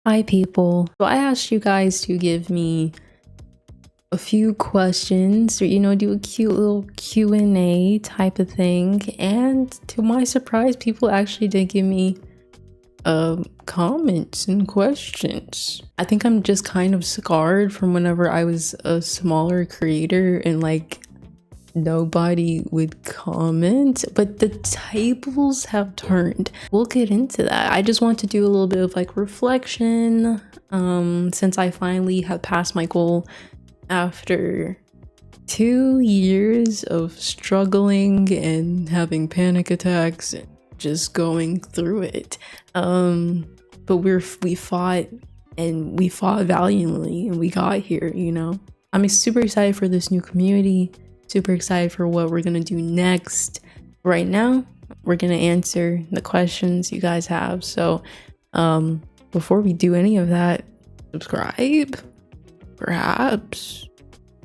Hi people. So I asked you guys to give me a few questions or do a cute little Q&A type of thing, and to my surprise people actually did give me comments and questions. I think I'm just kind of scarred from whenever I was a smaller creator and like nobody would comment, but the tables have turned. We'll get into that. I just want to do a little bit of like reflection since I finally have passed my goal after 2 years of struggling and having panic attacks and just going through it. But we fought, and we fought valiantly, and we got here, I'm super excited for this new community. Super excited for what we're gonna do next. Right now, we're gonna answer the questions you guys have. So before we do any of that, subscribe, perhaps.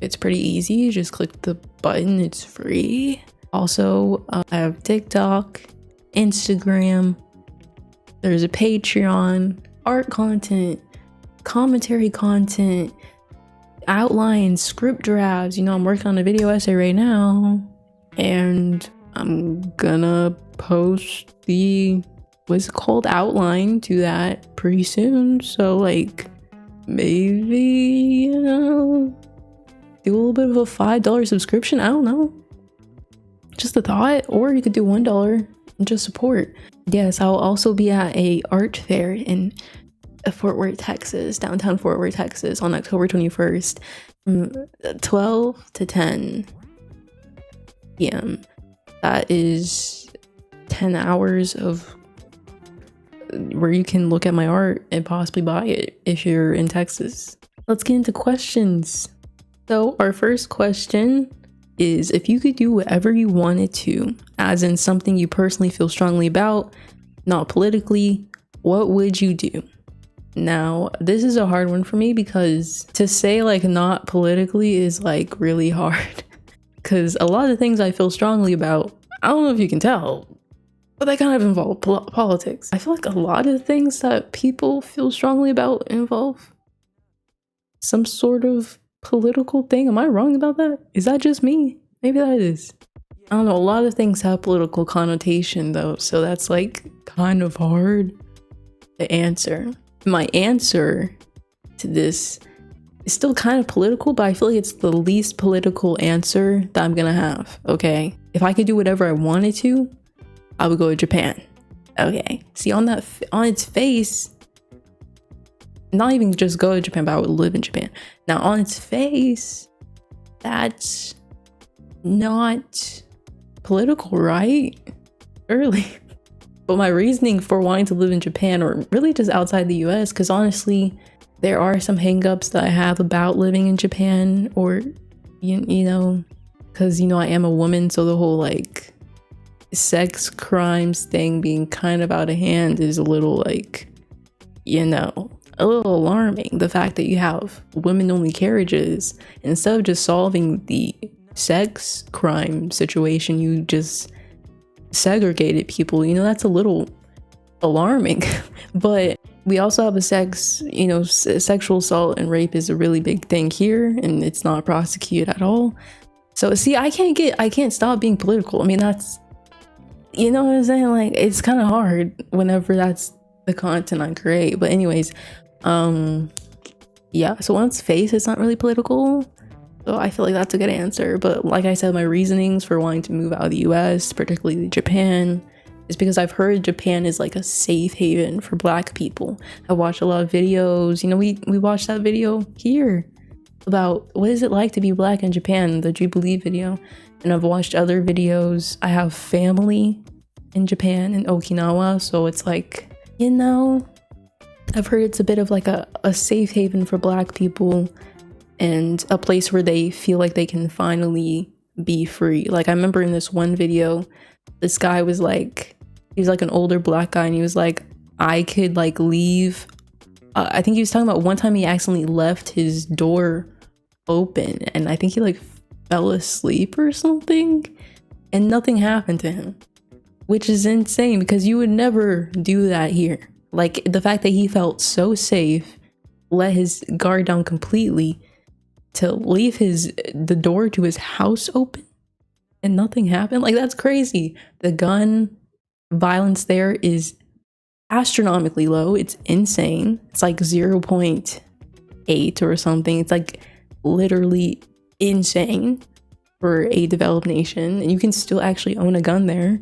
It's pretty easy. Just click the button, it's free. Also, I have TikTok, Instagram, there's a Patreon, art content, commentary content, outlines, script drafts. I'm working on a video essay right now, and I'm gonna post the what's it called outline to that pretty soon. So like maybe do a little bit of a $5 subscription. I don't know, just a thought. Or you could do $1 and just support. Yes, I'll also be at a art fair in Fort Worth, Texas, downtown Fort Worth, Texas, on October 21st from 12 to 10 p.m. That is 10 hours of where you can look at my art and possibly buy it if you're in Texas. Let's get into questions. So our first question is, if you could do whatever you wanted to, as in something you personally feel strongly about, not politically, what would you do? Now, this is a hard one for me because to say like not politically is like really hard because a lot of the things I feel strongly about, I don't know if you can tell, but they kind of involve politics. I feel like a lot of the things that people feel strongly about involve some sort of political thing. Am I wrong about that? Is that just me? Maybe that is. I don't know. A lot of things have political connotation though, so that's like kind of hard to answer. My answer to this is still kind of political, but I feel like it's the least political answer that I'm gonna have. Okay, if I could do whatever I wanted to, I would go to Japan. Okay, see, on its face, not even just go to Japan, but I would live in Japan. Now on its face, that's not political, right? Early. But my reasoning for wanting to live in Japan, or really just outside the US, because honestly, there are some hangups that I have about living in Japan, or, because, I am a woman, so the whole like sex crimes thing being kind of out of hand is a little like, a little alarming. The fact that you have women-only carriages, instead of just solving the sex crime situation, you just segregated people. That's a little alarming. But we also have a sexual assault and rape is a really big thing here, and it's not prosecuted at all. So see, I can't stop being political. I mean, that's, what I'm saying, like it's kind of hard whenever that's the content I create. But anyways, yeah, so on its face it's not really political. So I feel like that's a good answer. But like I said, my reasonings for wanting to move out of the US, particularly Japan, is because I've heard Japan is like a safe haven for Black people. I watched a lot of videos. We watched that video here about what is it like to be Black in Japan, the Jubilee video. And I've watched other videos. I have family in Japan, in Okinawa. So it's like, I've heard it's a bit of like a safe haven for Black people, and a place where they feel like they can finally be free. Like I remember in this one video, this guy was like, he was like an older Black guy, and he was like, I could like leave. I think he was talking about one time he accidentally left his door open, and I think he like fell asleep or something, and nothing happened to him, which is insane because you would never do that here. Like the fact that he felt so safe, let his guard down completely to leave the door to his house open and nothing happened. Like that's crazy. The gun violence there is astronomically low. It's insane. It's like 0.8 or something. It's like literally insane for a developed nation, and you can still actually own a gun there,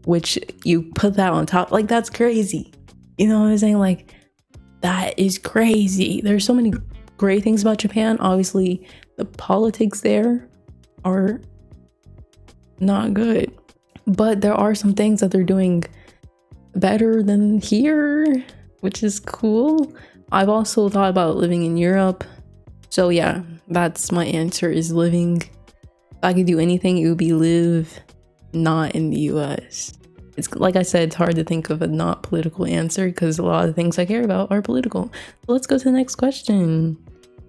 which you put that on top. Like that's crazy. You know what I'm saying? Like that is crazy. There's so many great things about Japan. Obviously the politics there are not good, but there are some things that they're doing better than here, which is cool. I've also thought about living in Europe, so yeah, that's my answer, is living. If I could do anything, it would be live not in the US. It's like I said, it's hard to think of a not political answer because a lot of the things I care about are political. So let's go to the next question.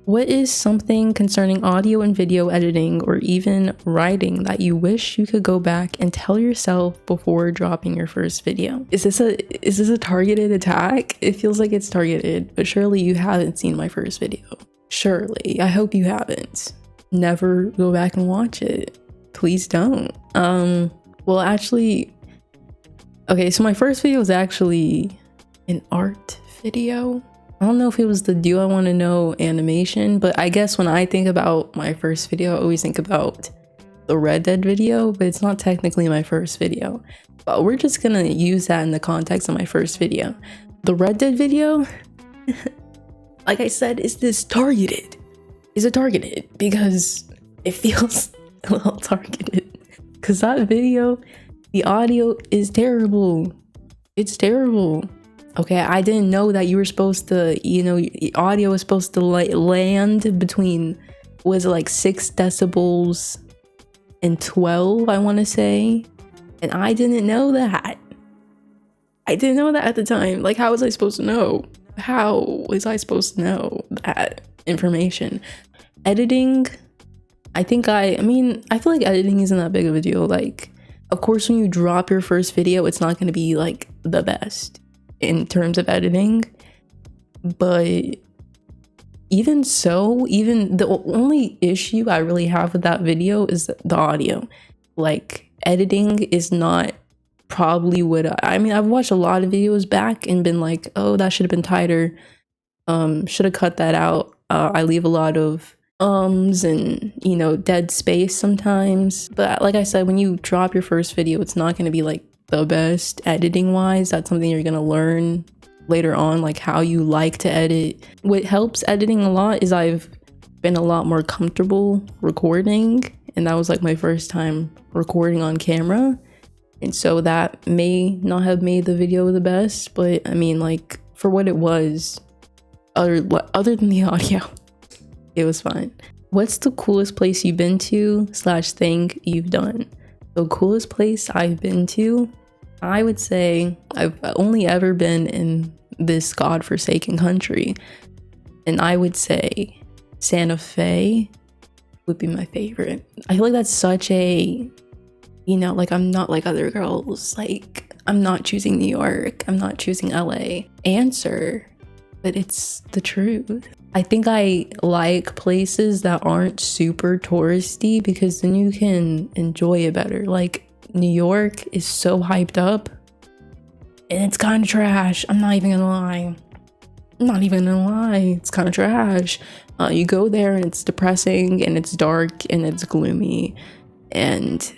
What is something concerning audio and video editing or even writing that you wish you could go back and tell yourself before dropping your first video? Is this a targeted attack? It feels like it's targeted, but surely you haven't seen my first video. Surely. I hope you haven't. Never go back and watch it. Please don't. Well, actually, okay, so my first video was actually an art video. I don't know if it was the Do I Want to Know animation, but I guess when I think about my first video, I always think about the Red Dead video, but it's not technically my first video. But we're just gonna use that in the context of my first video. The Red Dead video, like I said, is targeted? Is it targeted? Because it feels a little targeted. Because that video, the audio is terrible. It's terrible. Okay, I didn't know that you were supposed to, you know, audio is supposed to like land between, was it like 6 decibels and 12, I want to say. And I didn't know that. I didn't know that at the time. Like, how was I supposed to know? How was I supposed to know that information? Editing, I mean, I feel like editing isn't that big of a deal. Like, of course, when you drop your first video, it's not going to be like the best in terms of editing, but even so, even the only issue I really have with that video is the audio. Like, editing is not probably what I mean, I've watched a lot of videos back and been like, oh, that should have been tighter, should have cut that out. I leave a lot of and, you know, dead space sometimes. But like I said, when you drop your first video, it's not going to be like the best editing wise. That's something you're gonna learn later on, like how you like to edit. What helps editing a lot is I've been a lot more comfortable recording, and that was like my first time recording on camera, and so that may not have made the video the best, but I mean, like, for what it was, other than the audio, it was fine. What's the coolest place you've been to / thing you've done? The coolest place I've been to, I would say I've only ever been in this godforsaken country, and I would say Santa Fe would be my favorite. I feel like that's such a, you know, like, I'm not like other girls. Like, I'm not choosing New York, I'm not choosing LA answer, but it's the truth. I think I like places that aren't super touristy because then you can enjoy it better. Like, New York is so hyped up and it's kind of trash. I'm not even gonna lie. It's kind of trash. You go there and it's depressing and it's dark and it's gloomy and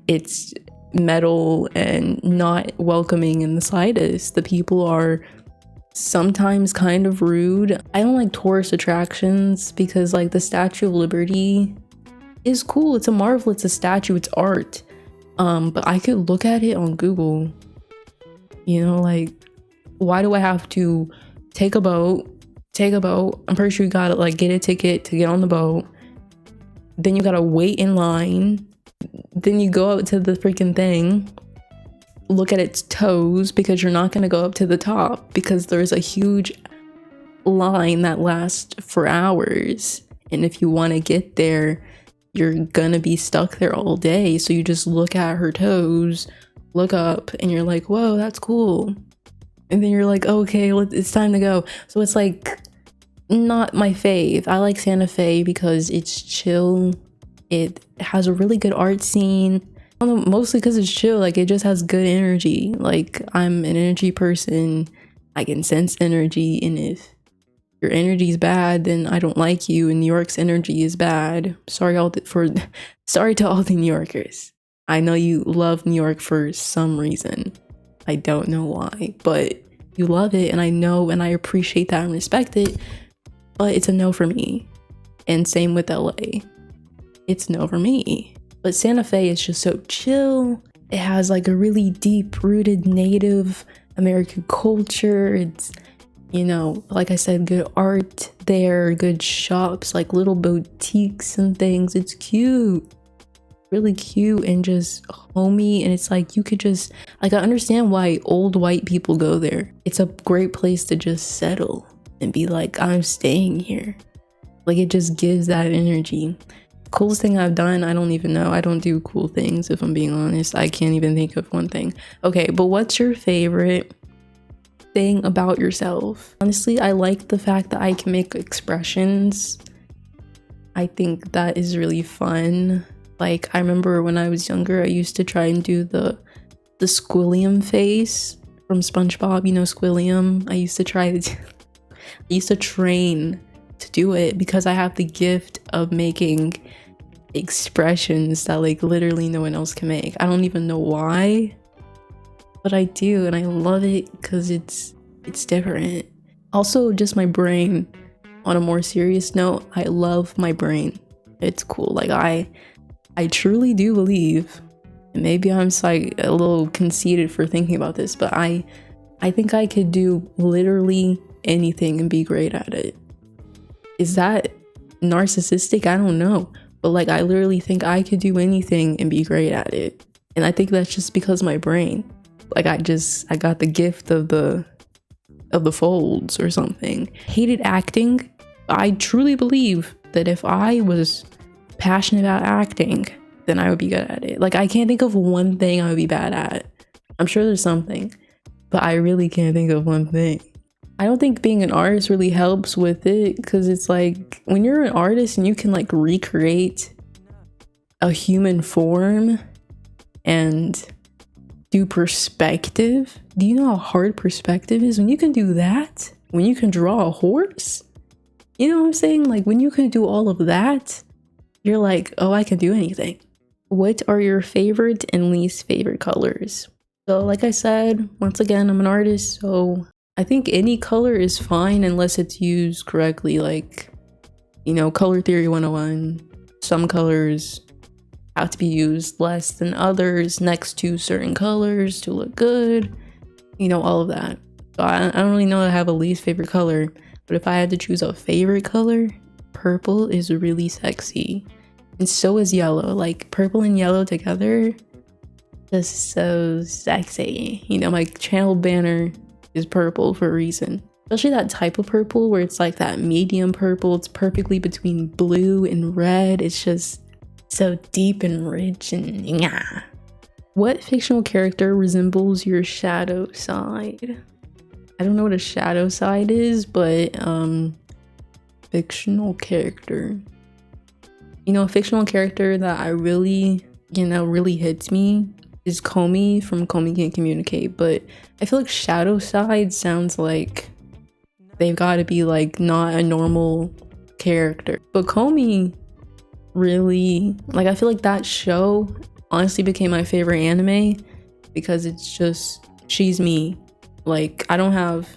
it's metal and not welcoming in the slightest. The people are sometimes kind of rude. I don't like tourist attractions because, like, the Statue of Liberty is cool. It's a marvel. It's a statue. It's art. But I could look at it on Google. You know, like, why do I have to take a boat? I'm pretty sure you gotta, like, get a ticket to get on the boat. Then you gotta wait in line. Then you go up to the freaking thing, look at its toes, because you're not going to go up to the top because there's a huge line that lasts for hours, and if you want to get there, you're gonna be stuck there all day. So you just look at her toes, look up, and you're like, whoa, that's cool. and then you're like, okay, it's time to go. So it's like not my fave. I like Santa Fe because it's chill. It has a really good art scene. I don't know, mostly because it's chill. Like, it just has good energy. Like, I'm an energy person. I can sense energy, and if your energy is bad, then I don't like you, and New York's energy is bad. Sorry to all the New Yorkers. I know you love New York for some reason. I don't know why, but you love it, and I know and I appreciate that and respect it, but it's a no for me. And same with LA. It's no for me. But Santa Fe is just so chill. It has like a really deep rooted Native American culture. It's, you know, like I said, good art there, good shops, like little boutiques and things. It's cute, really cute and just homey. And it's like, you could just, like, I understand why old white people go there. It's a great place to just settle and be like, I'm staying here. Like, it just gives that energy. Coolest thing I've done, I don't even know. I don't do cool things, if I'm being honest. I can't even think of one thing. Okay, but what's your favorite thing about yourself? Honestly, I like the fact that I can make expressions. I think that is really fun. Like, I remember when I was younger, I used to try and do the Squilliam face from SpongeBob, you know, Squilliam. I used to train to do it because I have the gift of making expressions that like literally no one else can make. I don't even know why, but I do, and I love it because it's different. Also, just my brain. On a more serious note, I love my brain. It's cool. Like, I truly do believe, and maybe I'm just like a little conceited for thinking about this, but I think I could do literally anything and be great at it. Is that narcissistic? I don't know. But like, I literally think I could do anything and be great at it. And I think that's just because my brain. Like, I got the gift of the folds or something. Hated acting. I truly believe that if I was passionate about acting, then I would be good at it. Like, I can't think of one thing I would be bad at. I'm sure there's something, but I really can't think of one thing. I don't think being an artist really helps with it, because it's like, when you're an artist and you can like recreate a human form and do perspective. Do you know how hard perspective is? When you can do that, when you can draw a horse, you know what I'm saying? Like, when you can do all of that, you're like, oh, I can do anything. What are your favorite and least favorite colors? So like I said, once again, I'm an artist, so I think any color is fine unless it's used correctly. Like, you know, color theory 101. Some colors have to be used less than others next to certain colors to look good. You know, all of that. So I don't really know that I have a least favorite color, but if I had to choose a favorite color, purple is really sexy. And so is yellow. Like, purple and yellow together, just so sexy. You know, my channel banner is purple for a reason. Especially that type of purple where it's like that medium purple. It's perfectly between blue and red. It's just so deep and rich and yeah. What fictional character resembles your shadow side? I don't know what a shadow side is, but fictional character. You know, a fictional character that I really, you know, really hits me is Comey from Comey Can't Communicate, but I feel like shadow side sounds like they've got to be like not a normal character. But Comey really, like, I feel like that show honestly became my favorite anime because it's just, she's me. Like, I don't have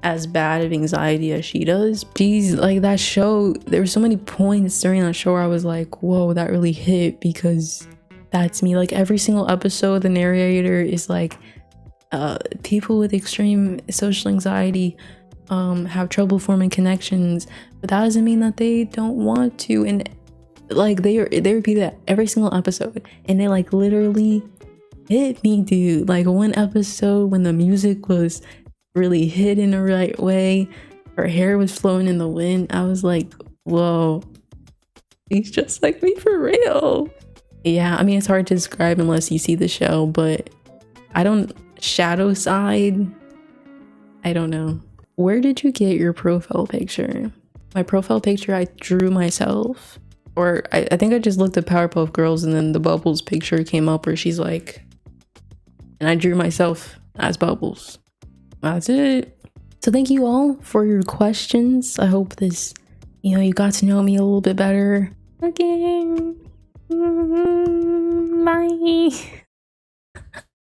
as bad of anxiety as she does. She's like, that show, there were so many points during that show where I was like, whoa, that really hit, because that's me. Like, every single episode, the narrator is like, people with extreme social anxiety have trouble forming connections, but that doesn't mean that they don't want to. And like, they repeat that every single episode, and they like literally hit me, dude. Like, one episode when the music was really hit in the right way, her hair was flowing in the wind, I was like, whoa, he's just like me for real. Yeah, I mean, it's hard to describe unless you see the show, but I don't, shadow side, I don't know. Where did you get your profile picture? My profile picture I drew myself. Or I think I just looked at Powerpuff Girls and then the Bubbles picture came up where she's like, and I drew myself as Bubbles. That's it. So thank you all for your questions. I hope this, you got to know me a little bit better. Okay. Bye.